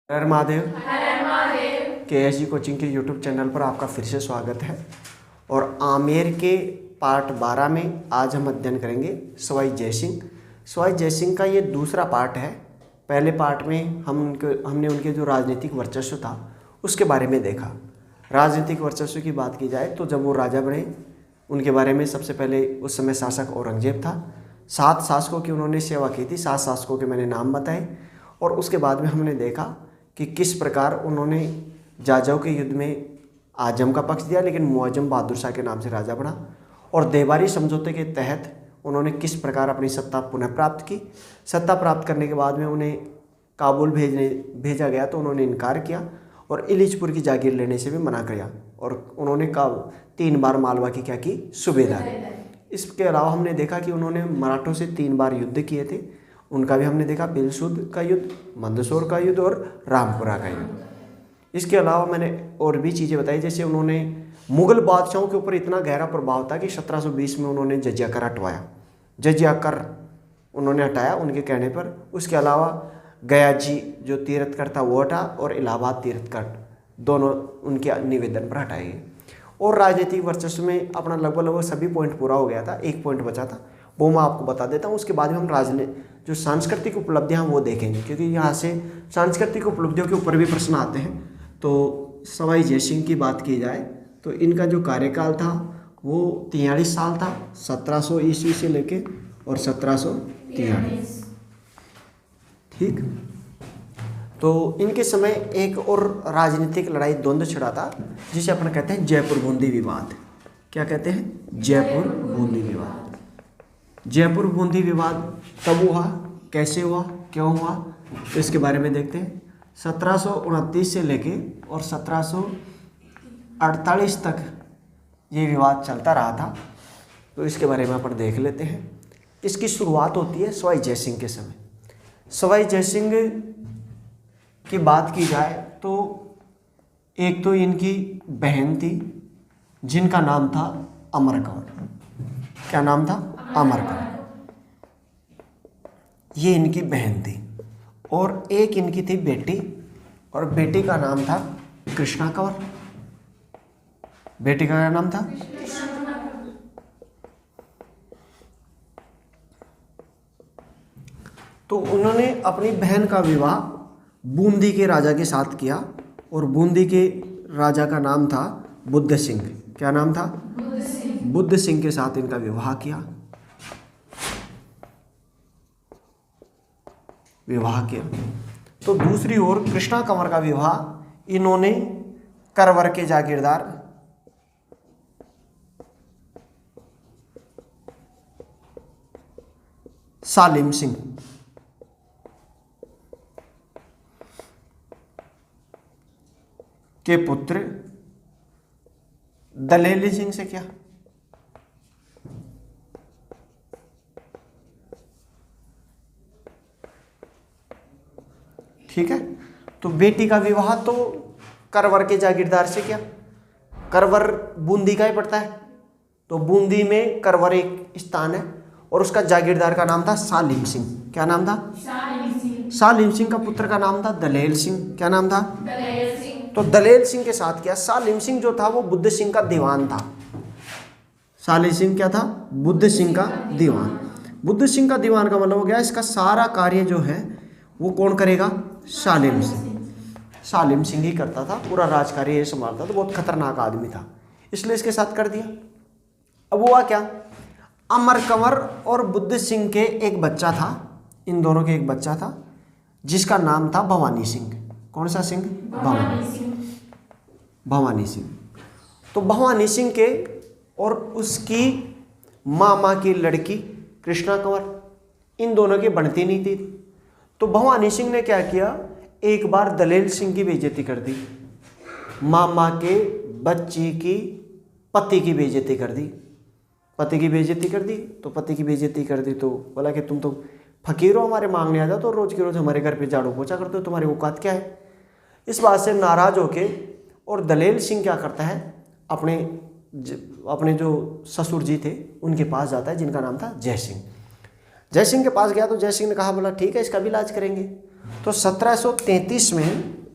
हर महादेव। हर Mahadev. KSG coaching के YouTube channel पर आपका फिर से स्वागत है। और आमेर के पार्ट 12 में आज हम अध्ययन करेंगे सवाई जयसिंह। सवाई जयसिंह का ये दूसरा पार्ट है। पहले पार्ट में हमने उनके जो राजनीतिक वर्चस्व था उसके बारे में देखा। राजनीतिक वर्चस्व की बात की जाए तो जब वो राजा बने उनके बारे में सबसे पहले उस समय शासक औरंगजेब था। 7 शासकों की उन्होंने सेवा की थी। 7 शासकों के मैंने नाम बताए और उसके बाद में हमने देखा कि किस प्रकार उन्होंने जाजौ के युद्ध में आजम का पक्ष दिया, लेकिन मुआजम बहादुर शाह के नाम से राजा बना। और देवारी समझौते के तहत उन्होंने किस प्रकार अपनी सत्ता पुनः प्राप्त की। सत्ता प्राप्त करने के बाद में उन्हें काबुल भेजा गया तो उन्होंने इनकार किया और इलिचपुर की जागीर लेने से भी मना किया। और उन्होंने 3 बार मालवा की क्या की, सूबेदारी। इसके अलावा हमने देखा कि उन्होंने मराठों से 3 बार युद्ध किए थे। उनका भी हमने देखा, बिलसुद का युद्ध, मंदसौर का युद्ध और रामपुरा का युद्ध। इसके अलावा मैंने और भी चीज़ें बताई, जैसे उन्होंने मुग़ल बादशाहों के ऊपर इतना गहरा प्रभाव था कि 1720 में उन्होंने जजिया कर हटवाया। जजिया कर उन्होंने हटाया उनके कहने पर। उसके अलावा गया जी जो तीर्थ कर था वो हटा और इलाहाबाद तीर्थ कर दोनों उनके निवेदन पर हटाए गए। और राजनीतिक वर्चस्व में अपना लगभग सभी पॉइंट पूरा हो गया था। एक पॉइंट बचा था, वो मैं आपको बता देता हूँ। उसके बाद में हम जो सांस्कृतिक उपलब्धियाँ वो देखेंगे, क्योंकि यहाँ से सांस्कृतिक उपलब्धियों के ऊपर भी प्रश्न आते हैं। तो सवाई जयसिंह की बात की जाए तो इनका जो कार्यकाल था वो 43 साल था, 1700 ईस्वी से लेके और 1743। ठीक। तो इनके समय एक और राजनीतिक लड़ाई द्वंद्व छिड़ा था जिसे अपन कहते हैं जयपुर बूंदी विवाद। क्या कहते हैं? जयपुर बूंदी विवाद। जयपुर बूंदी विवाद कब हुआ, कैसे हुआ, क्यों हुआ, तो इसके बारे में देखते हैं। 1729 से लेके और 1748 तक ये विवाद चलता रहा था। तो इसके बारे में अपन देख लेते हैं। इसकी शुरुआत होती है सवाई जयसिंह के समय। सवाई जयसिंह की बात की जाए तो एक तो इनकी बहन थी जिनका नाम था अमर कंवर। क्या नाम था? अमर कंवर। ये इनकी बहन थी। और एक इनकी थी बेटी, और बेटी का नाम था कृष्णा कंवर। बेटी का क्या नाम था? तो उन्होंने अपनी बहन का विवाह बूंदी के राजा के साथ किया और बूंदी के राजा का नाम था बुद्ध सिंह। क्या नाम था? बुद्ध सिंह के साथ इनका विवाह किया। तो दूसरी ओर कृष्णा कंवर का विवाह इन्होंने करवर के जागीरदार सालिम सिंह के पुत्र दलेल सिंह से किया। ठीक है। तो बेटी का विवाह तो करवर के जागीरदार से किया। करवर बूंदी का ही पड़ता है, तो बूंदी में करवर एक स्थान है और उसका जागीरदार का नाम था सालिम सिंह। क्या नाम था? सालिम सिंह का पुत्र का नाम था दलेल सिंह। क्या नाम था? दलेल सिंह। तो दलेल सिंह के साथ किया। सालिम सिंह जो था वो बुद्ध सिंह का दीवान था। सालिम सिंह क्या था? बुद्ध सिंह का दीवान। बुद्ध सिंह का दीवान का मतलब हो गया इसका सारा कार्य जो है वो कौन करेगा? सालिम सिंह। सालिम सिंह ही करता था, पूरा राजकार्य ये संभालता था। बहुत खतरनाक आदमी था, इसलिए इसके साथ कर दिया। अब हुआ क्या? अमर कंवर और बुद्ध सिंह के एक बच्चा था। इन दोनों के एक बच्चा था जिसका नाम था भवानी सिंह। कौन सा सिंह? भवानी सिंह। तो भवानी सिंह के और उसकी मामा की लड़की कृष्णा कंवर, इन दोनों की बनती नहीं थी। तो भवानी सिंह ने क्या किया, एक बार दलेल सिंह की बेइज्जती कर दी। मामा के बच्ची की पति की बेइज्जती कर दी। पति की बेइज्जती कर दी तो पति की बेइज्जती कर दी तो बोला कि तुम तो फकीर हो, हमारे मांगने आ जाओ तो रोज के रोज हमारे घर पे झाड़ू पोछा करते हो, तुम्हारी औकात क्या है? इस बात से नाराज होके और दलेल सिंह क्या करता है, अपने जो ससुर जी थे उनके पास जाता है जिनका नाम था जयसिंह। जयसिंह के पास गया तो जयसिंह ने कहा, बोला ठीक है इसका भी इलाज करेंगे। तो 1733 में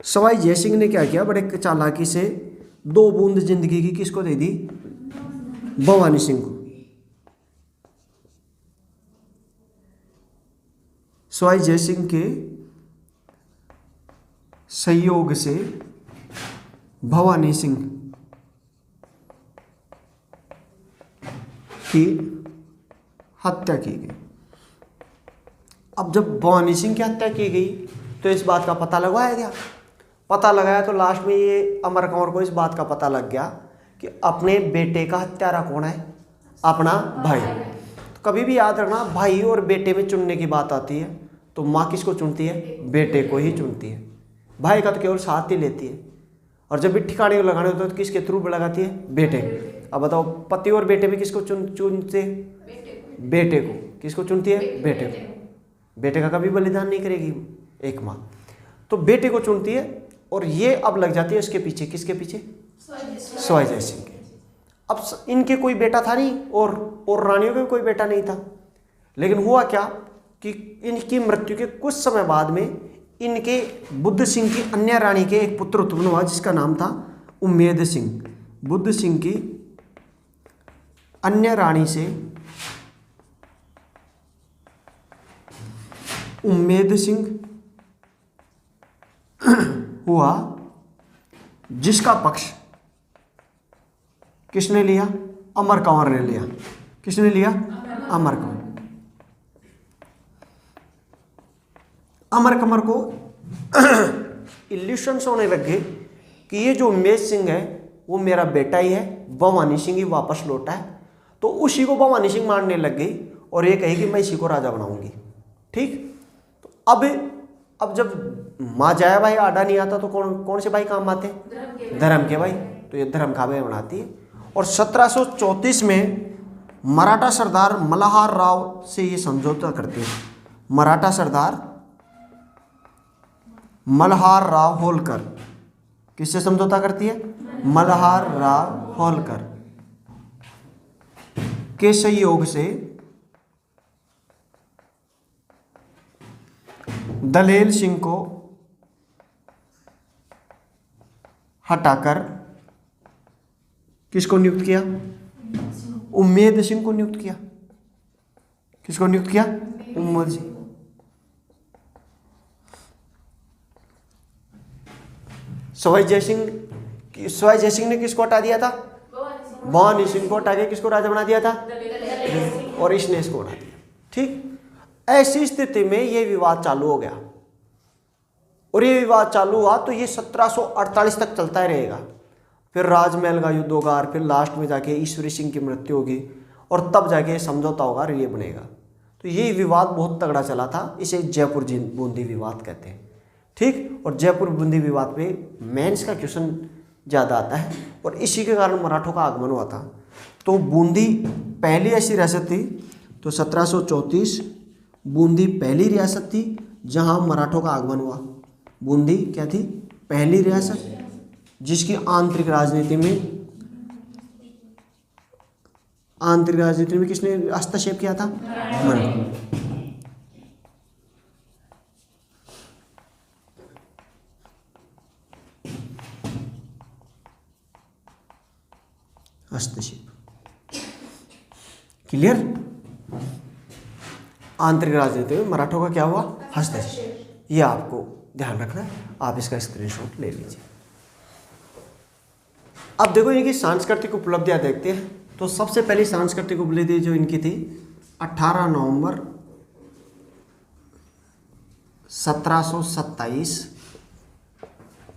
सवाई जयसिंह ने क्या किया, बड़े चालाकी से 2 बूंद जिंदगी की किसको दे दी, भवानी सिंह को। सवाई जयसिंह के सहयोग से भवानी सिंह की हत्या की गई। अब जब भवानी सिंह की हत्या की गई तो इस बात का पता लगाया गया। पता लगाया तो लास्ट में ये अमर कंवर को इस बात का पता लग गया कि अपने बेटे का हत्यारा कौन है, अपना भाई। तो कभी भी याद रखना, भाई और बेटे में चुनने की बात आती है तो माँ किसको चुनती है, बेटे को ही चुनती है। भाई का तो केवल साथ ही लेती है, और जब भी ठिकाने को लगाने होता है तो किसके थ्रू लगाती है, बेटे। अब बताओ, पति और बेटे में किसको चुनते, बेटे को। किसको चुनती है, बेटे को। बेटे का कभी बलिदान नहीं करेगी एक माँ, तो बेटे को चुनती है। और ये अब लग जाती है उसके पीछे, किसके पीछे, सवाई जयसिंह के। अब इनके कोई बेटा था नहीं और रानियों के कोई बेटा नहीं था। लेकिन हुआ क्या कि इनकी मृत्यु के कुछ समय बाद में इनके बुद्ध सिंह की अन्य रानी के एक पुत्र उत्पन्न हुआ जिसका नाम था उम्मेद सिंह। बुद्ध सिंह की अन्य रानी से उम्मेद सिंह हुआ, जिसका पक्ष किसने लिया, अमर कंवर ने लिया। किसने लिया, अमर कंवर। अमर कंवर को इल्यूशंस होने लगे कि ये जो उम्मेद सिंह है वो मेरा बेटा ही है, भवानी सिंह ही वापस लौटा है। तो उसी को भवानी सिंह मारने लग गई और ये कही कि मैं इसी को राजा बनाऊंगी। ठीक, तो अब जब माँ जाया भाई आडा नहीं आता तो कौन से भाई काम आते, धर्म के भाई। तो ये धर्म का भाई बनाती है। और 1734 में मराठा सरदार मल्हार राव से ये समझौता करती है। मराठा सरदार मल्हार राव होलकर किससे समझौता करती है, मल्हार राव होलकर के सहयोग से दलेल सिंह को हटाकर किसको नियुक्त किया, उम्मेद सिंह को नियुक्त किया। किसको नियुक्त किया, उम्मेद सिंह। सवाई जयसिंह ने किसको हटा दिया था, भवानी सिंह को हटा के किसको राजा बना दिया था, और इसने इसको हटा दिया। ठीक, ऐसी स्थिति में ये विवाद चालू हो गया। और ये विवाद चालू हुआ तो ये 1748 तक चलता ही रहेगा। फिर राजमहल का युद्ध होगा, फिर लास्ट में जाके ईश्वरी सिंह की मृत्यु होगी, और तब जाके समझौता होगा, ये बनेगा। तो ये विवाद बहुत तगड़ा चला था। इसे जयपुर बूंदी विवाद कहते हैं। ठीक, और जयपुर बूंदी विवाद पे मेंस का क्वेश्चन ज़्यादा आता है, और इसी के कारण मराठों का आगमन हुआ था। तो बूंदी पहली ऐसी रियासत थी, तो 1734 बूंदी पहली रियासत थी जहां मराठों का आगमन हुआ। बूंदी क्या थी, पहली रियासत जिसकी आंतरिक राजनीति में किसने हस्तक्षेप किया था, मराठा। हस्तक्षेप क्लियर। आंतरिक राजनीति में मराठों का क्या हुआ, हस्तक्षेप। ये आपको ध्यान रखना है, आप इसका स्क्रीनशॉट ले लीजिए। अब देखो इनकी सांस्कृतिक उपलब्धियां देखते हैं। तो सबसे पहली सांस्कृतिक उपलब्धि जो इनकी थी 18 नवंबर 1727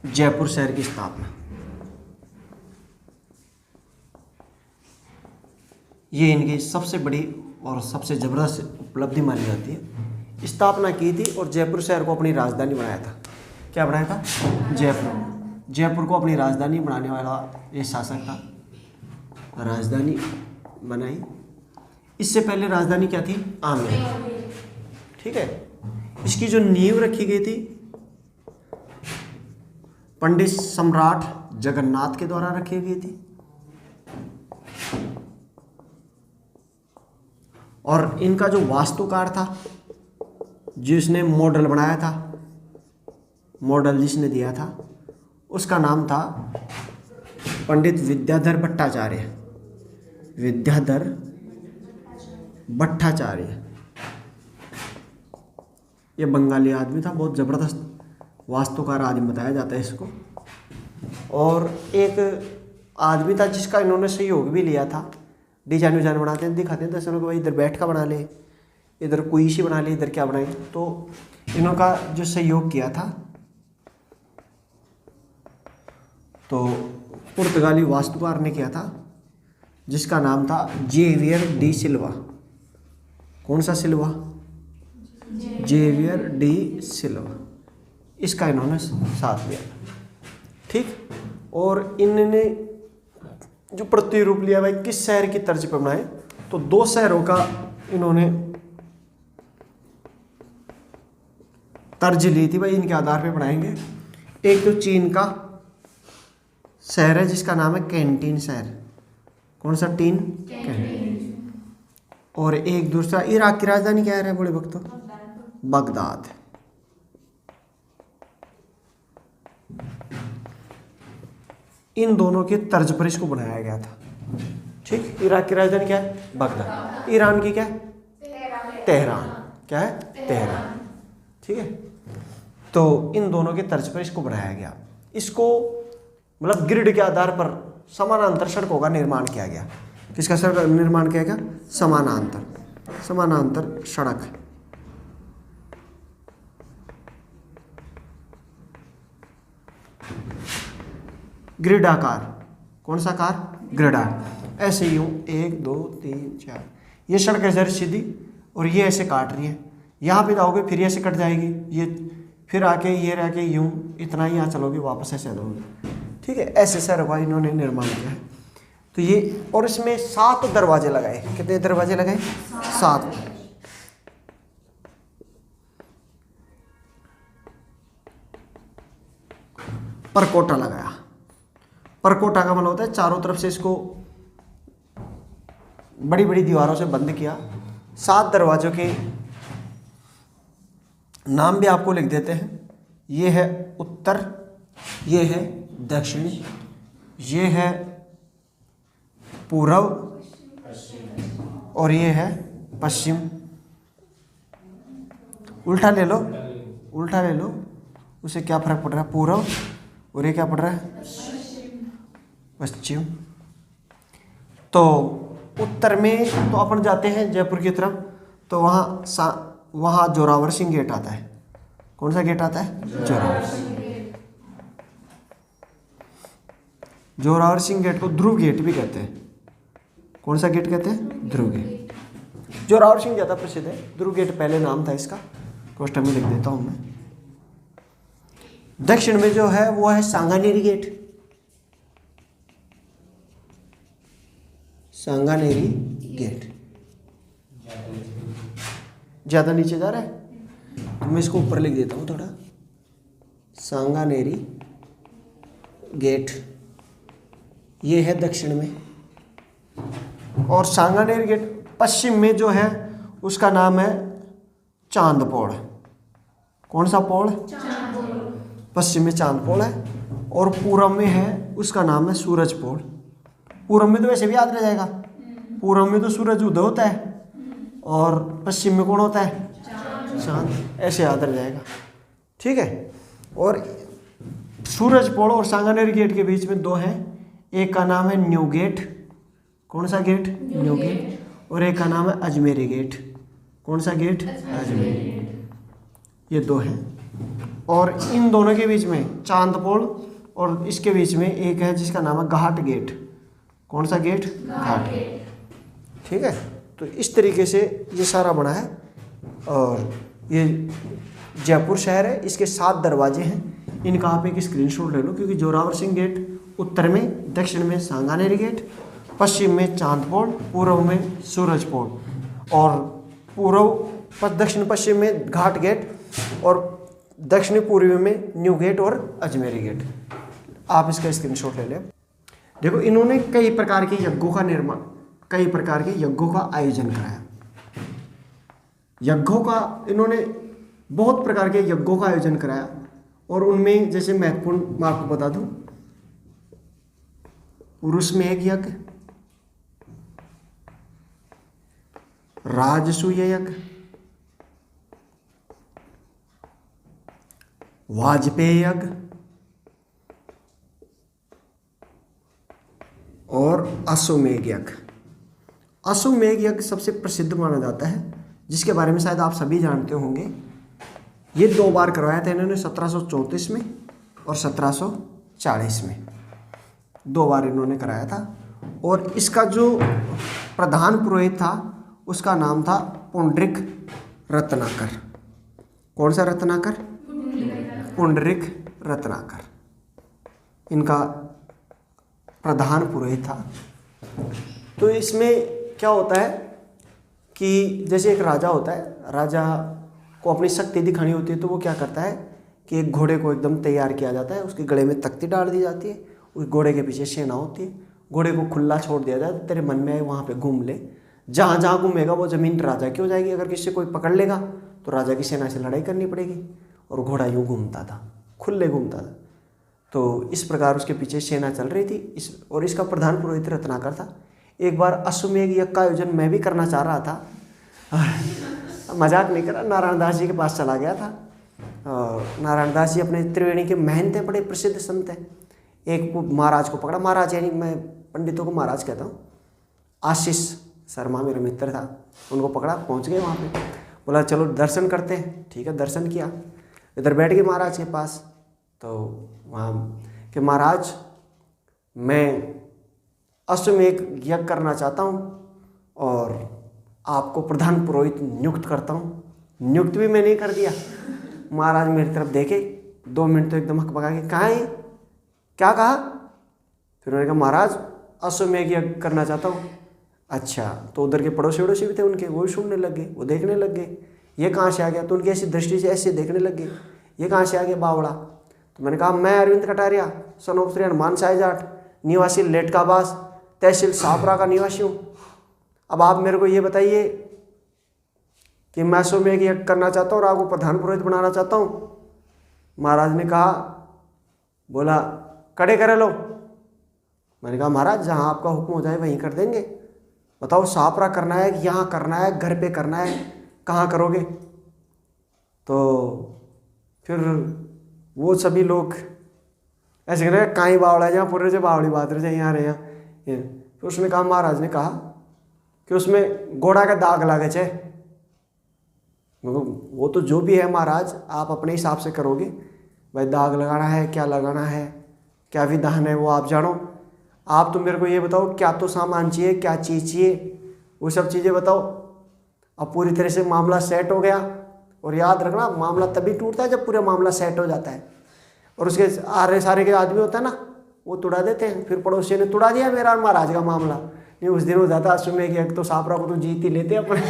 जयपुर शहर की स्थापना। ये इनकी सबसे बड़ी और सबसे जबरदस्त उपलब्धि मानी जाती है। स्थापना की थी और जयपुर शहर को अपनी राजधानी बनाया था। क्या बनाया था, जयपुर को अपनी राजधानी बनाने वाला ये शासक था। राजधानी बनाई। इससे पहले राजधानी क्या थी, आमेर। ठीक है, इसकी जो नींव रखी गई थी पंडित सम्राट जगन्नाथ के द्वारा रखी गई थी। और इनका जो वास्तुकार था जिसने मॉडल बनाया था मॉडल जिसने दिया था उसका नाम था पंडित विद्याधर भट्टाचार्य। विद्याधर भट्टाचार्य, ये बंगाली आदमी था, बहुत ज़बरदस्त वास्तुकार आदमी बताया जाता है इसको। और एक आदमी था जिसका इन्होंने सहयोग भी लिया था, डिजाइन विजाइन बनाते हैं, दिखाते हैं दर्शनों को, भाई इधर बैठ का बना ले, इधर कोई सी बना ले, इधर क्या बनाए। तो इनका जो सहयोग किया था तो पुर्तगाली वास्तुकार ने किया था जिसका नाम था जेवियर डी सिल्वा। कौन सा सिल्वा? जेवियर डी सिल्वा, इसका इन्होंने साथ लिया था। ठीक, और इन्होंने जो प्रतिरूप लिया भाई किस शहर की तर्ज पर बनाए, तो 2 शहरों का इन्होंने तर्ज ली थी भाई, इनके आधार पे बनाएंगे। एक तो चीन का शहर है जिसका नाम है कैंटीन शहर। कौन सा? Tin, canteen. और एक दूसरा इराक की राजधानी क्या है बड़े वक्त? बगदाद। इन दोनों के तर्ज पर इसको बनाया गया था। ठीक, इराक की राजधानी क्या है? बगदाद। ईरान की क्या है? तेहरान। क्या है? तेहरान। ठीक है, तो इन दोनों के तर्ज पर इसको बनाया गया। इसको मतलब ग्रिड के आधार पर समानांतर सड़कों का निर्माण किया गया। किसका सड़क निर्माण किया गया? समानांतर सड़क। ग्रिड आकार। कौन सा आकार? ग्रिड आकार। ऐसे यूं 1 2 3 4, ये सड़क ऐसे सीधी और ये ऐसे काट रही है। यहाँ पे जाओगे फिर ऐसे कट जाएगी, ये फिर आके ये रह के यूं इतना ही यहाँ चलोगे, वापस ऐसे जाओगे। ठीक है, ऐसे सड़क का इन्होंने निर्माण किया है। तो ये, और इसमें 7 दरवाजे लगाए। कितने दरवाजे लगाए? 7। परकोटा लगाया। परकोटा का मतलब होता है चारों तरफ से इसको बड़ी बड़ी दीवारों से बंद किया। 7 दरवाजों के नाम भी आपको लिख देते हैं। ये है उत्तर, ये है दक्षिण, ये है पूर्व और ये है पश्चिम। उल्टा ले लो, उल्टा ले लो, उसे क्या फर्क पड़ रहा है? पूर्व, और ये क्या पड़ रहा है? पश्चिम। तो उत्तर में तो अपन जाते हैं जयपुर की तरफ, तो वहाँ जोरावर सिंह गेट आता है। कौन सा गेट आता है? जोरावर सिंह। जोरावर सिंह गेट को ध्रुव गेट भी कहते हैं। कौन सा गेट कहते हैं? ध्रुव गेट। जोरावर सिंह ज़्यादा प्रसिद्ध है, ध्रुव गेट पहले नाम था इसका, कोष्ठक में लिख देता हूँ मैं। दक्षिण में जो है वो है सांगानेरी गेट। सांगानेरी गेट ज़्यादा नीचे जा रहा है तो मैं इसको ऊपर लिख देता हूँ थोड़ा। सांगानेरी गेट ये है दक्षिण में, और सांगानेरी गेट पश्चिम में जो है उसका नाम है चांदपोड़। कौन सा पोड़? पश्चिम में चांदपोड़ है, और पूर्व में है उसका नाम है सूरजपोड़। पूर्व में तो वैसे भी याद रह जाएगा, पूर्व में तो सूरज उदय होता है और पश्चिम में कौन होता है? चांद। ऐसे याद रह जाएगा। ठीक है, और सूरजपोड़ और सांगानेरी गेट के बीच में 2 हैं। एक का नाम है न्यू गेट। कौन सा गेट? New gate. और एक का नाम है अजमेरी गेट। कौन सा गेट? अजमेरी गेट। ये 2 हैं, और इन दोनों के बीच में चांदपोड़ और इसके बीच में एक है जिसका नाम है घाट गेट। कौन सा गेट? घाट गेट। ठीक है, तो इस तरीके से ये सारा बना है, और ये जयपुर शहर है, इसके 7 दरवाजे हैं। इनका आप एक स्क्रीनशॉट ले लो, क्योंकि जोरावर सिंह गेट उत्तर में, दक्षिण में सांगानेरी गेट, पश्चिम में चांदपोड़, पूर्व में सूरजपोड़, और पूर्व दक्षिण पश्चिम में घाट गेट, और दक्षिणी पूर्वी में न्यू गेट और अजमेरी गेट। आप इसका स्क्रीनशॉट ले लें। देखो, इन्होंने कई प्रकार के यज्ञों का निर्माण, कई प्रकार के यज्ञों का आयोजन कराया। यज्ञों का इन्होंने बहुत प्रकार के यज्ञों का आयोजन कराया, और उनमें जैसे महत्वपूर्ण मैं आपको बता दूं, पुरुष में एक यज्ञ, राजसूय यज्ञ, वाजपेय यज्ञ और अश्वमेध यज्ञ। अश्वमेध यज्ञ सबसे प्रसिद्ध माना जाता है, जिसके बारे में शायद आप सभी जानते होंगे। ये 2 बार करवाया था इन्होंने, 1734 में और 1740 में, 2 बार इन्होंने कराया था। और इसका जो प्रधान पुरोहित था उसका नाम था पुंडरीक रत्नाकर। कौन सा रत्नाकर? पुंडरीक रत्नाकर इनका प्रधान पुरोहित था। तो इसमें क्या होता है कि जैसे एक राजा होता है, राजा को अपनी शक्ति दिखानी होती है, तो वो क्या करता है कि एक घोड़े को एकदम तैयार किया जाता है, उसके गले में तख्ती डाल दी जाती है, उस घोड़े के पीछे सेना होती है, घोड़े को खुला छोड़ दिया जाए, तेरे मन में आए वहाँ पे घूम ले, जहाँ जहाँ घूमेगा वो ज़मीन राजा की हो जाएगी। अगर किसी कोई पकड़ लेगा तो राजा की सेना से लड़ाई करनी पड़ेगी। और घोड़ा यूँ घूमता था, खुले घूमता था। तो इस प्रकार उसके पीछे सेना चल रही थी। और इसका प्रधान पुरोहित रत्नाकर था। एक बार अश्वमेध यज्ञ का आयोजन मैं भी करना चाह रहा था, मजाक नहीं करा, नारायण दास जी के पास चला गया था। नारायण दास जी अपने त्रिवेणी के महंत हैं, बड़े प्रसिद्ध संत हैं। एक को महाराज को पकड़ा, महाराज यानी मैं पंडितों को महाराज कहता हूँ, आशीष शर्मा मेरा मित्र था, उनको पकड़ा, पहुँच गए वहाँ पे, बोला चलो दर्शन करते हैं। ठीक है, दर्शन किया, इधर बैठ गए महाराज के पास। तो वहाँ कि महाराज मैं अश्वमेध यज्ञ करना चाहता हूँ और आपको प्रधान पुरोहित नियुक्त करता हूँ। नियुक्त भी मैंने कर दिया। महाराज मेरी तरफ देखे, 2 मिनट तो एकदम हकबका के, कहाँ है, क्या कहा? फिर उन्होंने कहा महाराज अश्वमेध यज्ञ करना चाहता हूँ। अच्छा, तो उधर के पड़ोसी वड़ोसी भी थे उनके, वो भी सुनने लग गए, वो देखने लग गए, ये कहाँ से आ गया? तो उनकी ऐसी दृष्टि से ऐसे देखने लग गए, ये कहाँ से आ गया बावड़ा? तो मैंने कहा मैं अरविंद कटारिया, सन ऑफ श्री हनुमान साई जाट, निवासी लेटकाबास, तहसील शाहपुरा का निवासी हूँ। अब आप मेरे को ये बताइए कि मैं अश्वमेध यज्ञ करना चाहता हूँ और आपको प्रधान पुरोहित बनाना चाहता हूँ। महाराज ने कहा, बोला खड़े करे लो। मैंने कहा महाराज जहाँ आपका हुक्म हो जाए वहीं कर देंगे, बताओ शाहपुरा करना है कि यहाँ करना है, घर पे करना है, कहाँ करोगे? तो फिर वो सभी लोग ऐसे कह रहे कहीं बावड़ा जहाँ पूरे से बावड़ी बात रहे यहाँ रहे यहाँ। तो उसने कहा, महाराज ने कहा कि उसमें घोड़ा का दाग लागे छे। वो तो जो भी है महाराज आप अपने हिसाब से करोगे, भाई दाग लगाना है, क्या लगाना है, क्या विधान है वो आप जानो। आप तो मेरे को ये बताओ क्या तो सामान चाहिए, क्या चीज़ चाहिए, वो सब चीज़ें बताओ। अब पूरी तरह से मामला सेट हो गया। और याद रखना मामला तभी टूटता है जब पूरा मामला सेट हो जाता है। और उसके आरे सारे के आदमी होता है ना, वो तुड़ा देते हैं। फिर पड़ोसी ने तुड़ा दिया मेरा महाराज का मामला। नहीं उस दिन हो जाता अश्वमेध यज्ञ तो शाहपुरा को तो जीत ही लेते अपने।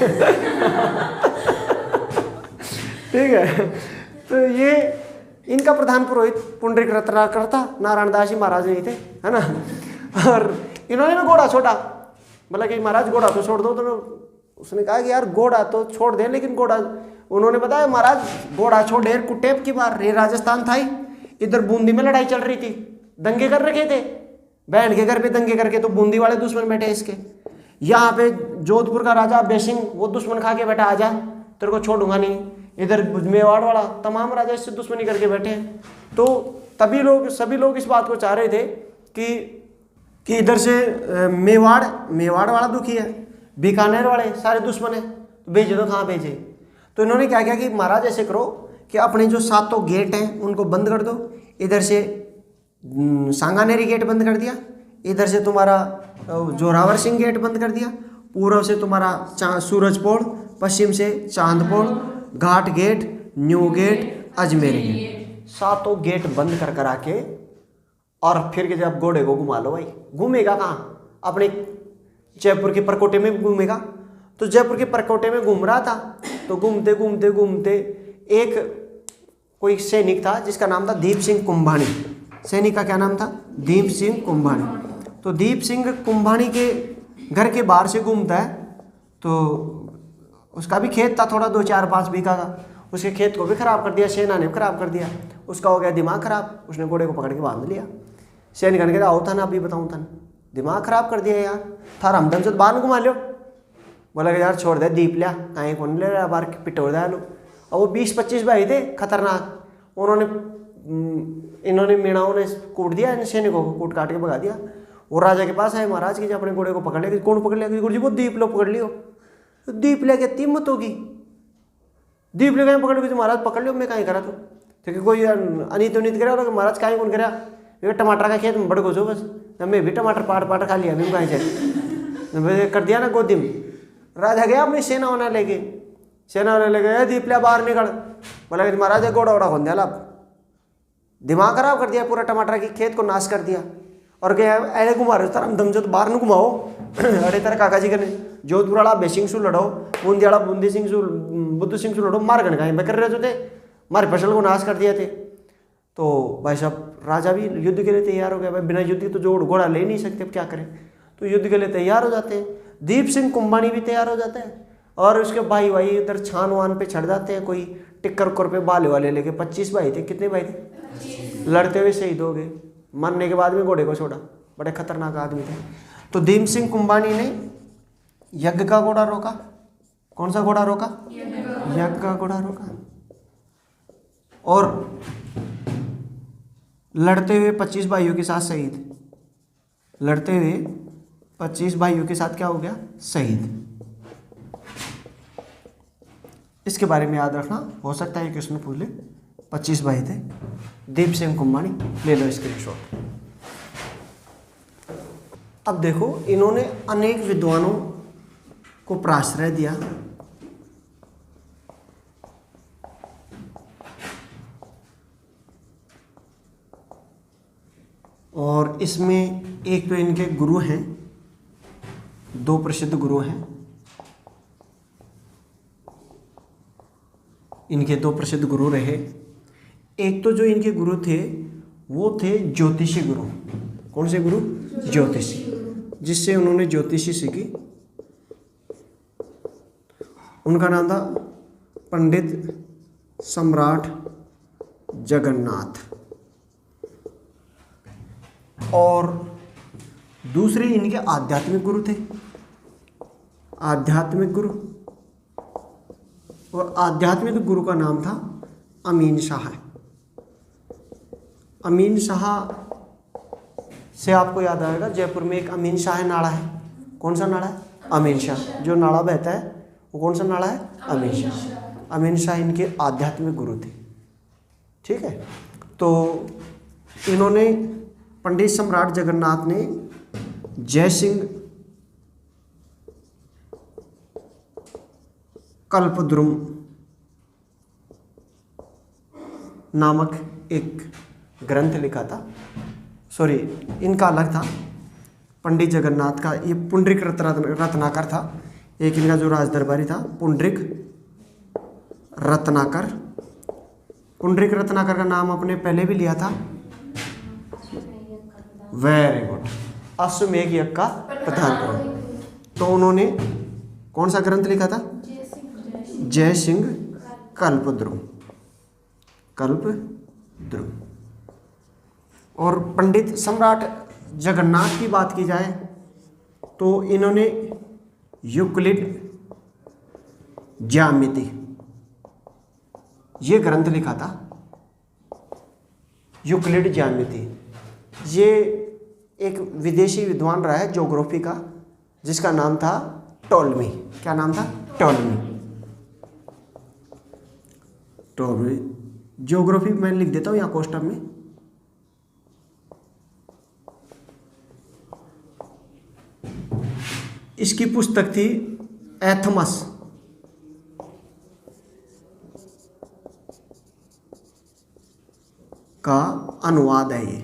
ठीक है, तो ये इनका प्रधान पुरोहित पुंडरीक रत्नाकर था, नारायण दास जी महाराज नहीं थे, है ना। और इन्होंने भी घोड़ा छोड़ा, मतलब कि महाराज घोड़ा तो छोड़ दो। तो उसने कहा कि यार घोड़ा तो छोड़ दें, लेकिन घोड़ा, उन्होंने बताया महाराज घोड़ा छोड़े कुटेब की बार, ये राजस्थान था ही, इधर बूंदी में लड़ाई चल रही थी, दंगे कर रखे थे, बहन के घर पे दंगे करके, तो बूंदी वाले दुश्मन बैठे इसके। यहाँ पे जोधपुर का राजा बेसिंग वो दुश्मन खा के बैठा, आजा तेरे को छोड़ूंगा नहीं। इधर मेवाड़ वाला तमाम राजा इससे दुश्मनी करके बैठे हैं। तो तभी लोग सभी लोग इस बात को चाह रहे थे कि इधर से मेवाड़ वाला दुखी है, बीकानेर वाले सारे दुश्मन है, तो भेजे तो कहाँ भेजे। तो इन्होंने क्या किया कि महाराज ऐसे करो कि अपने जो 7 गेट हैं उनको बंद कर दो। इधर से सांगानेरी गेट बंद कर दिया, इधर से तुम्हारा जोरावर सिंह गेट बंद कर दिया, पूर्व से तुम्हारा सूरजपोड़, पश्चिम से Chandpol, Ghat gate, new gate, Ajmer gate, 7 gate बंद कर करा के, और फिर के जब घोड़े को घुमा लो। भाई घूमेगा कहाँ? अपने जयपुर के परकोटे में घूमेगा। तो जयपुर के परकोटे में घूम रहा था, तो घूमते घूमते घूमते एक कोई सैनिक था जिसका नाम था दीप सिंह कुंभानी। सैनिक का क्या नाम था? दीप सिंह कुंभानी। तो दीप सिंह कुंभानी के घर के बाहर से घूमता है, तो उसका भी खेत था थोड़ा 2-4-5 बीघा का। उसके खेत को भी खराब कर दिया, सेना ने भी खराब कर दिया, उसका हो गया दिमाग खराब, उसने घोड़े को पकड़ के बांध लिया। सैनिक ने कहा आओ था ना अभी बताऊँ था, दिमाग खराब कर दिया यार, थारा हमदम से तो बाहर घुमा लो। बोला कि यार छोड़ दे दीप लिया, कहीं कौन ले रहा बाहर पिटोर दे लो। और वो 20-25 भाई थे खतरनाक, उन्होंने इन्होंने मीणाओं ने कूट दिया इन सैनिकों को, कूट काट के भगा दिया। वो राजा के पास आए, महाराज की अपने घोड़े को पकड़ लिया। कौन पकड़ लिया? गुरु जी वो दीप लो पकड़ लियो। तो दीप ले के हिम्मत होगी, दीप ले गए पकड़ लो, महाराज पकड़ लियो, मैं कहीं करा तो क्योंकि कोई अनित उनित करा महाराज कहीं कौन करा, टमाटर का खेत में बड़ घुसो बस, मैं भी टमाटर पाट खा लिया, मैं कहीं से कर दिया ना गोदी में। राजा गया अपनी सेना होना लेके, सेना होने लगे दीप लिया बाहर निकल। बोला कि महाराज घोड़ा वोड़ा खोल दिया, दिमाग खराब कर दिया, पूरा टमाटर की खेत को नाश कर दिया। और गया ऐसे घुमा रहे तरह दम जो तो बाहर न घुमाओ अरे तेरा काका जी करने जोधपुर वाला बेसिंग सु लड़ो, बूंदी वाला बूंदी सिंह सु बुद्धू सिंह सु लड़ो, मार गण कहीं कर रहे थे, हमारी फसल को नाश कर दिए थे। तो भाई साहब राजा भी युद्ध के लिए तैयार हो गया। भाई बिना युद्ध तो जो घोड़ा ले नहीं सकते, अब क्या करें, तो युद्ध के लिए तैयार हो जाते हैं। दीप सिंह कुंभानी भी तैयार हो जाता है और उसके भाई इधर छान वान पे चढ़ जाते हैं, कोई टिक्कर उक्कर पे बाले वाले लेके। 25 भाई थे, कितने भाई थे? लड़ते हुए शहीद हो गए, मरने के बाद में घोड़े को छोड़ा, बड़े खतरनाक आदमी थे। तो दीप सिंह कुंभानी ने यज्ञ का घोड़ा रोका। कौन सा घोड़ा रोका? यज्ञ का घोड़ा रोका। और लड़ते हुए 25 भाइयों के साथ शहीद, लड़ते हुए 25 भाइयों के साथ क्या हो गया? शहीद। इसके बारे में याद रखना, हो सकता है कि इसमें पूछ ले। 25 भाई थे, दीप सिंह कुंभानी, ले लो स्क्रीनशॉट। अब देखो इन्होंने अनेक विद्वानों को प्राश्रय दिया। और इसमें एक तो इनके गुरु हैं, 2 प्रसिद्ध गुरु हैं, इनके 2 प्रसिद्ध गुरु रहे। एक तो जो इनके गुरु थे वो थे ज्योतिषी गुरु। कौन से गुरु? ज्योतिषी, जिससे उन्होंने ज्योतिषी सीखी। उनका नाम था पंडित सम्राट जगन्नाथ। और दूसरे इनके आध्यात्मिक गुरु थे, आध्यात्मिक गुरु, और आध्यात्मिक गुरु का नाम था अमीन शाह। अमीन शाह से आपको याद आएगा, जयपुर में एक अमीन शाह नाला है। कौन सा नाला है? अमीन शाह। जो नाला बहता है वो कौन सा नाला है? अमीन शाह। अमीन शाह इनके आध्यात्मिक गुरु थे। ठीक है, तो इन्होंने पंडित सम्राट जगन्नाथ ने जय सिंह कल्पद्रुम नामक एक ग्रंथ लिखा था। सॉरी, इनका अलग था, पंडित जगन्नाथ का ये पुंडरिक रत्नाकर था। एक इनका जो राज दरबारी था पुंडरिक रत्नाकर। पुंडरिक रत्नाकर का नाम अपने पहले भी लिया था। वेरी गुड, अश्वमेघ यज्ञ का प्रधान करो। तो उन्होंने कौन सा ग्रंथ लिखा था? जय सिंह कल्पद्रुम। कल्पद्रुम। और पंडित सम्राट जगन्नाथ की बात की जाए तो इन्होंने यूक्लिड ज्यामिति ये ग्रंथ लिखा था। यूक्लिड ज्यामिति ये एक विदेशी विद्वान रहा है ज्योग्राफी का, जिसका नाम था टॉलमी। क्या नाम था? टॉलमी। टॉलमी ज्योग्राफी मैं लिख देता हूँ यहाँ कोष्टक में। इसकी पुस्तक थी एथमस। का अनुवाद है ये,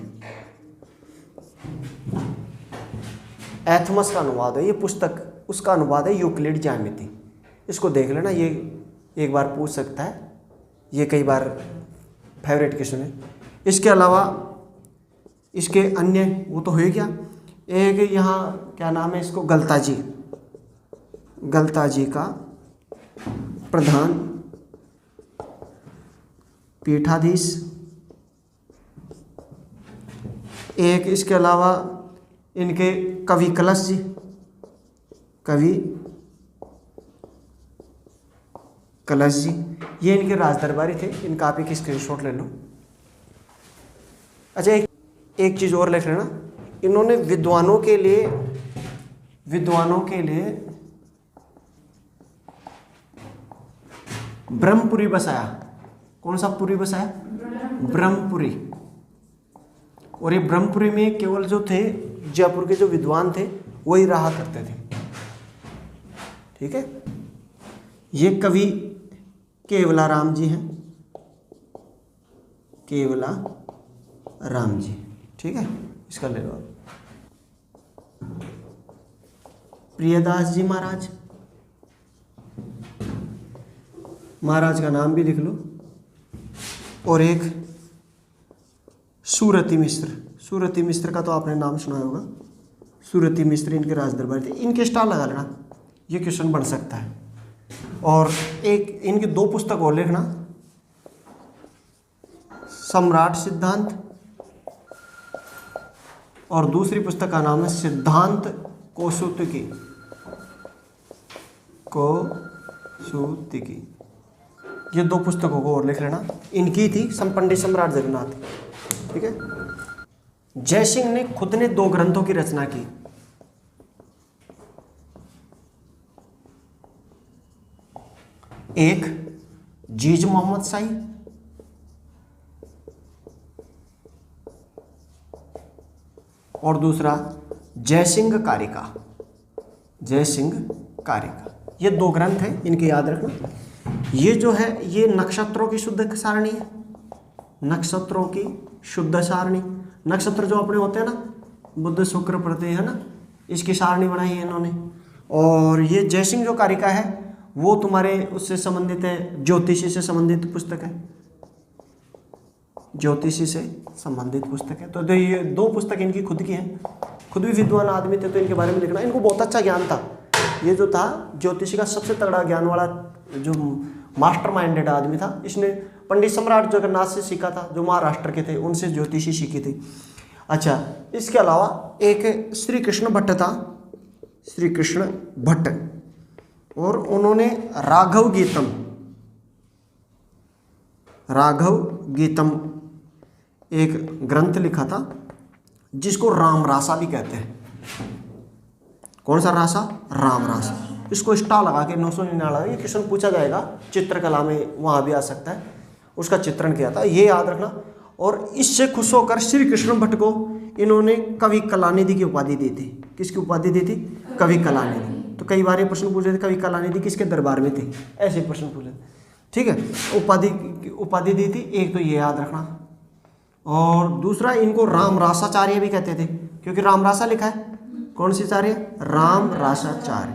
एथमस का अनुवाद है ये पुस्तक, उसका अनुवाद है यूक्लिड ज्यामिति। इसको देख लेना, ये एक बार पूछ सकता है, ये कई बार फेवरेट क्वेश्चन है। इसके अलावा इसके अन्य वो तो हो गया। एक यहाँ क्या नाम है इसको, गलताजी। गलताजी का प्रधान पीठाधीश। एक इसके अलावा इनके कवि कलश जी, कवि कलश जी, ये इनके राज दरबारी थे। इनका आप एक स्क्रीनशॉट ले लो। अच्छा, एक चीज़ और लिख लेना, इन्होंने विद्वानों के लिए ब्रह्मपुरी बसाया। कौन सा पुरी बसाया? ब्रह्मपुरी। और ये ब्रह्मपुरी में केवल जो थे जयपुर के जो विद्वान थे वही रहा करते थे। ठीक है, ये कवि केवलाराम जी हैं, केवलाराम जी। ठीक है, इसका ले लो। प्रियदास जी महाराज का नाम भी लिख लो। और एक सूरती मिश्र का तो आपने नाम सुना होगा। सूरती मिश्र इनके राज दरबार थे। इनके स्टार लगा लेना, ये क्वेश्चन बन सकता है। और एक इनकी 2 पुस्तक और लिखना, सम्राट सिद्धांत, और दूसरी पुस्तक का नाम है सिद्धांत कौसुतकी। ये 2 पुस्तकों को और लिख लेना, इनकी थी पंडित सम्राट जगन्नाथ। ठीक है, जयसिंह ने खुद ने 2 ग्रंथों की रचना की। एक जीज मोहम्मद शाही, और दूसरा जयसिंह कारिका। ये 2 ग्रंथ हैं, इनके याद रखना। ये जो है ये नक्षत्रों की शुद्ध सारणी है, नक्षत्रों की शुद्ध सारणी। नक्षत्र जो अपने होते हैं ना, बुध शुक्र पढ़ते हैं ना, इसकी सारणी बनाई है इन्होंने। और ये जयसिंह जो कारिका है वो तुम्हारे उससे संबंधित है, ज्योतिषी से संबंधित पुस्तक है, ज्योतिषी से संबंधित पुस्तक है। तो ये 2 पुस्तक इनकी खुद की हैं। खुद भी विद्वान आदमी थे, तो इनके बारे में लिखना। इनको बहुत अच्छा ज्ञान था। ये जो था ज्योतिषी का सबसे तगड़ा ज्ञान वाला जो मास्टर माइंडेड आदमी था, इसने पंडित सम्राट जगन्नाथ से सीखा था, जो महाराष्ट्र के थे, उनसे ज्योतिषी सीखी थी। अच्छा, इसके अलावा एक श्री कृष्ण भट्ट था, श्री कृष्ण भट्ट, और उन्होंने राघव गीतम एक ग्रंथ लिखा था, जिसको राम रासा भी कहते हैं। कौन सा रासा? राम रासा। इसको स्टार लगा के 999, ये क्वेश्चन पूछा जाएगा चित्रकला में, वहाँ भी आ सकता है। उसका चित्रण किया था, ये याद रखना। और इससे खुश होकर श्री कृष्ण भट्ट को इन्होंने कवि कलानिधि की उपाधि दी थी। किसकी उपाधि दी थी? कवि कलानिधि। तो कई बार ये प्रश्न पूछे थे, कवि कलानिधि किसके दरबार में थे, ऐसे प्रश्न पूछे। ठीक है, उपाधि दी थी। एक तो ये याद रखना। और दूसरा, इनको राम रासाचार्य भी कहते थे, क्योंकि राम रासा लिखा है। कौन सी चार्य? राम रासाचार्य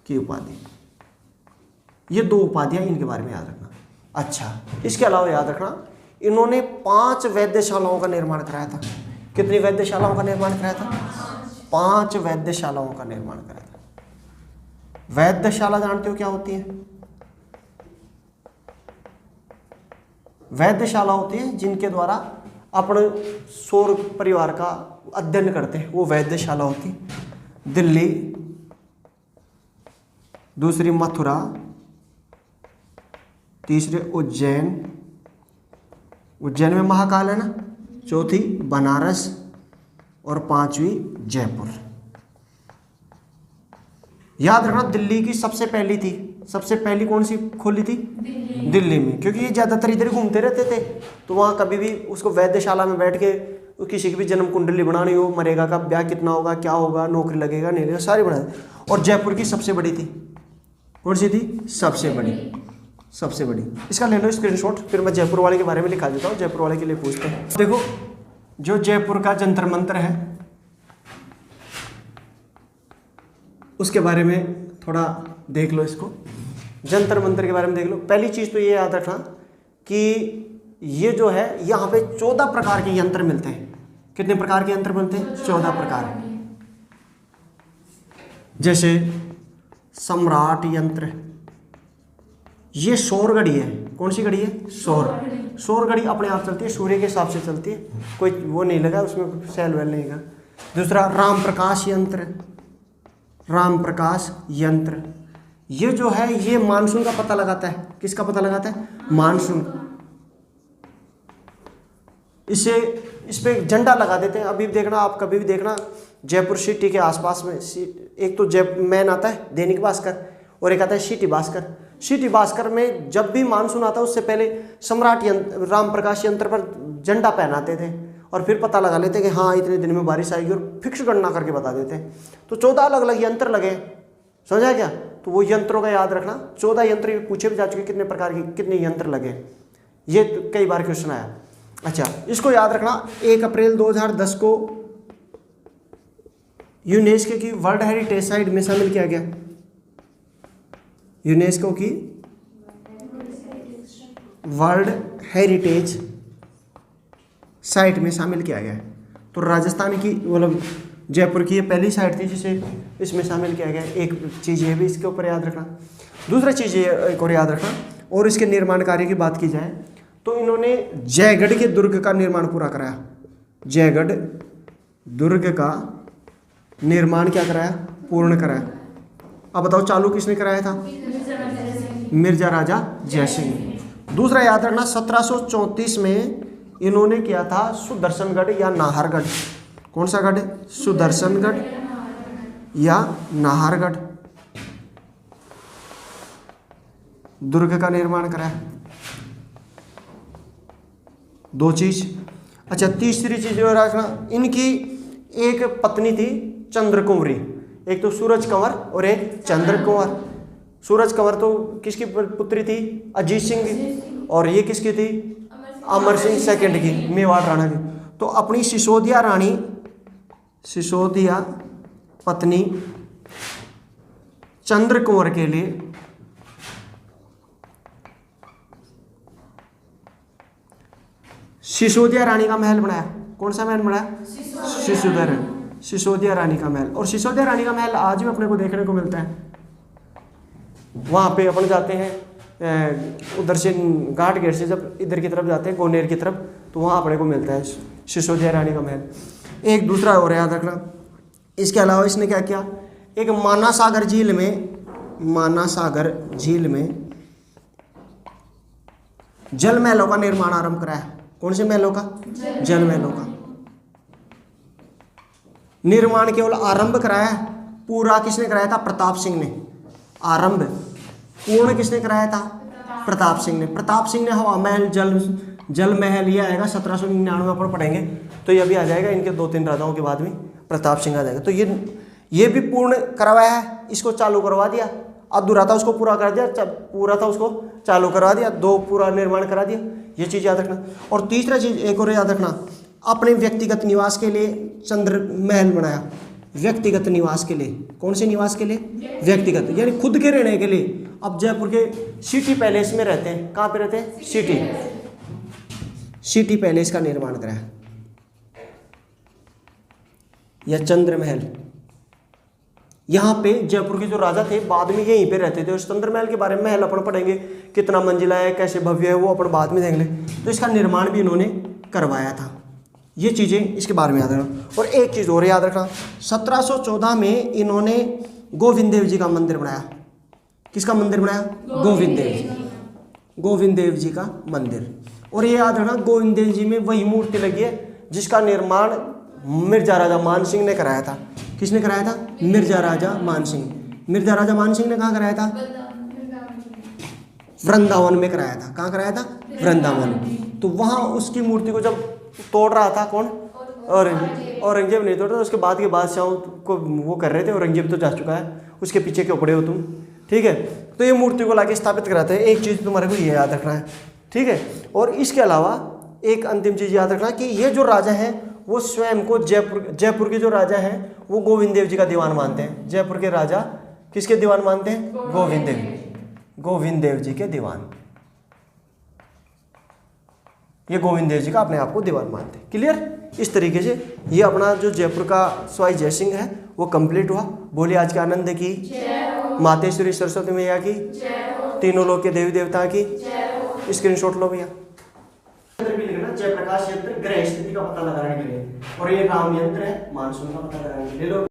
की उपाधि। ये 2 उपाधियां इनके बारे में याद रखना। अच्छा, इसके अलावा याद रखना, इन्होंने 5 वैद्यशालाओं का निर्माण कराया था। कितनी वैद्यशालाओं का निर्माण कराया था? 5 वैद्यशालाओं का निर्माण कराया था। वैद्यशाला जानते हो क्या होती है? वैद्यशाला होती है जिनके द्वारा अपने सौर परिवार का अध्ययन करते हैं, वो वैद्यशाला होती है। दिल्ली, दूसरी मथुरा, तीसरे उज्जैन में महाकाल है ना, चौथी बनारस, और 5वीं जयपुर। याद रखना, दिल्ली की सबसे पहली कौन सी खोली थी? दिल्ली में, क्योंकि ये ज़्यादातर इधर घूमते रहते थे, तो वहाँ कभी भी उसको वैद्यशाला में बैठ के किसी की भी जन्म कुंडली बनानी हो, मरेगा कब, ब्याह कितना होगा, क्या होगा, नौकरी लगेगा नहीं लगेगा, सारी बना दी। और जयपुर की सबसे बड़ी थी, कौन सी थी? सबसे बड़ी। इसका ले लो स्क्रीनशॉट, फिर मैं जयपुर वाले के बारे में लिखा देता हूँ, जयपुर वाले के लिए पूछते हैं। देखो, जो जयपुर का जंतर मंतर है उसके बारे में थोड़ा देख लो। इसको जंतर मंतर के बारे में देख लो। पहली चीज़ तो ये याद रखना कि ये जो है यहाँ पे 14 प्रकार के यंत्र मिलते हैं। कितने प्रकार के यंत्र बनते हैं? 14 प्रकार। जैसे सम्राट यंत्र, ये सौर घड़ी है। कौन सी घड़ी है? सौर। सौर घड़ी अपने आप चलती है, सूर्य के हिसाब से चलती है, कोई वो नहीं लगा उसमें, सेल वेल नहीं लगा। दूसरा राम प्रकाश यंत्र। राम प्रकाश यंत्र ये जो है ये मानसून का पता लगाता है। किसका पता लगाता है? मानसून। इस पे झंडा लगा देते हैं। अभी देखना, आप कभी भी देखना जयपुर सिटी के आसपास में, एक तो मैन आता है दैनिक भास्कर और एक आता है सिटी भास्कर। सिटी भास्कर में जब भी मानसून आता है उससे पहले सम्राट यंत्र, राम प्रकाश यंत्र पर झंडा पहनाते थे और फिर पता लगा लेते कि हाँ इतने दिन में बारिश आएगी और फिक्स गणना करके बता देते हैं। तो 14 अलग अलग यंत्र लगे, समझा क्या? तो वो यंत्रों का याद रखना। 14 यंत्र पूछे भी जा चुके कितने प्रकार के, कितने यंत्र लगे, ये तो कई बार क्वेश्चन आया। अच्छा, इसको याद रखना। 1 अप्रैल 2010 को यूनेस्को की वर्ल्ड हेरिटेज साइट में शामिल किया गया। यूनेस्को की वर्ल्ड हेरिटेज साइट में शामिल किया गया। तो राजस्थान की मतलब जयपुर की ये पहली साइट थी जिसे इसमें शामिल किया गया। एक चीज़ ये भी इसके ऊपर याद रखना। दूसरा चीज़ ये एक और याद रखना, और इसके निर्माण कार्य की बात की जाए तो इन्होंने जयगढ़ के दुर्ग का निर्माण पूरा कराया। जयगढ़ दुर्ग का निर्माण क्या कराया? पूर्ण कराया। अब बताओ चालू किसने कराया था? मिर्जा राजा जयसिंह। दूसरा याद रखना, 1734 में इन्होंने किया था सुदर्शनगढ़ या नाहरगढ़। कौन सा गढ़? सुदर्शनगढ़ या नाहरगढ़ दुर्ग का निर्माण कराया। 2 चीज। अच्छा, तीसरी चीज जो रखना, इनकी एक पत्नी थी चंद्रकुंवरी, एक तो सूरज कंवर और एक चंद्र कंवर। सूरज कंवर तो किसकी पुत्री थी? अजीत सिंह की। और ये किसकी थी? अमर सिंह सेकंड की, मेवाड़ राणा की। तो अपनी सिसोदिया रानी, सिसोदिया पत्नी चंद्र कुंवर के लिए सिसोदिया रानी का महल बनाया। कौन सा महल बनाया? सिसोदिया रानी का महल। और सिसोदिया रानी का महल आज भी अपने को देखने को मिलता है। वहाँ पे अपन जाते हैं उधर से घाट गेट से, जब इधर की तरफ जाते हैं गोनेर की तरफ, तो वहाँ अपने को मिलता है सिसोदिया रानी का महल। एक दूसरा और याद रखना, इसके अलावा इसने क्या किया? एक मानासागर झील में जल महलों का निर्माण आरंभ कराया। कौन से महलों का? जल महलों का निर्माण केवल आरंभ कराया, पूरा किसने कराया था? प्रताप सिंह ने। आरंभ, पूर्ण किसने कराया था? प्रताप सिंह ने। प्रताप सिंह ने हवा महल, जल महल, ये आएगा 1799 पर पढ़ेंगे तो ये भी आ जाएगा। इनके 2-3 राजाओं के बाद में प्रताप सिंह आ जाएगा। तो ये भी पूर्ण करवाया है, इसको चालू करवा दिया। अधूरा था उसको पूरा कर दिया, पूरा था उसको चालू करवा दिया, 2 पूरा निर्माण करा दिया। ये चीज़ याद रखना। और तीसरा चीज़ एक और याद रखना, अपने व्यक्तिगत निवास के लिए चंद्र महल बनाया। व्यक्तिगत निवास के लिए। कौन से निवास के लिए? व्यक्तिगत, यानी खुद के रहने के लिए। अब जयपुर के सिटी पैलेस में रहते हैं। कहाँ पे रहते हैं? सिटी पैलेस का निर्माण कराया, या चंद्र महल। यहाँ पे जयपुर के जो राजा थे बाद में यहीं पे रहते थे। उस चंद्र महल के बारे में महल अपन पढ़ेंगे, कितना मंजिला है, कैसे भव्य है, वो अपन बाद में देख लें। तो इसका निर्माण भी इन्होंने करवाया था। ये चीज़ें इसके बारे में याद रखना। और एक चीज़ और याद रखना, 1714 में इन्होंने गोविंद देव जी का मंदिर बनाया। किसका मंदिर बनाया? गोविंद देव जी का मंदिर। और ये याद रखना, गोविंद देव जी में वही मूर्ति लगी है जिसका निर्माण मिर्जा राजा मानसिंह ने कराया था। किसने कराया था? मिर्जा राजा मानसिंह। मिर्जा राजा मानसिंह ने कहाँ कराया था? वृंदावन में कराया था। कहाँ कराया था? वृंदावन। तो वहाँ उसकी मूर्ति को जब तोड़ रहा था कौन? औरंगजेब नहीं तोड़ रहा, उसके बाद के बादशाहों को वो कर रहे थे। औरंगजेब तो जा चुका है, उसके पीछे क्यों पड़े हो तुम? ठीक है, तो ये मूर्ति को लाके स्थापित कराते हैं। एक चीज़ तुम्हारे को ये याद रखना है, ठीक है। और इसके अलावा एक अंतिम चीज़ याद रखना कि ये जो राजा हैं वो स्वयं को जयपुर के जो राजा हैं वो गोविंद देव जी का दीवान मानते हैं। जयपुर के राजा किसके दीवान मानते हैं? गोविंद देव जी के दीवान। ये गोविंद देव जी का अपने आप को दीवान मानते हैं। क्लियर? इस तरीके से ये अपना जो जयपुर का सवाई जयसिंह है वो कंप्लीट हुआ। बोलिए आज के आनंद की, मातेश्वरी सरस्वती मैया की, तीनों लोक के देवी देवता की। स्क्रीनशॉट लो भैया। यंत्र भी लिखना, जयप्रकाश यंत्र ग्रह स्थिति का पता लगाने के लिए, और ये राम यंत्र है मानसून का पता लगाने के लिए। लो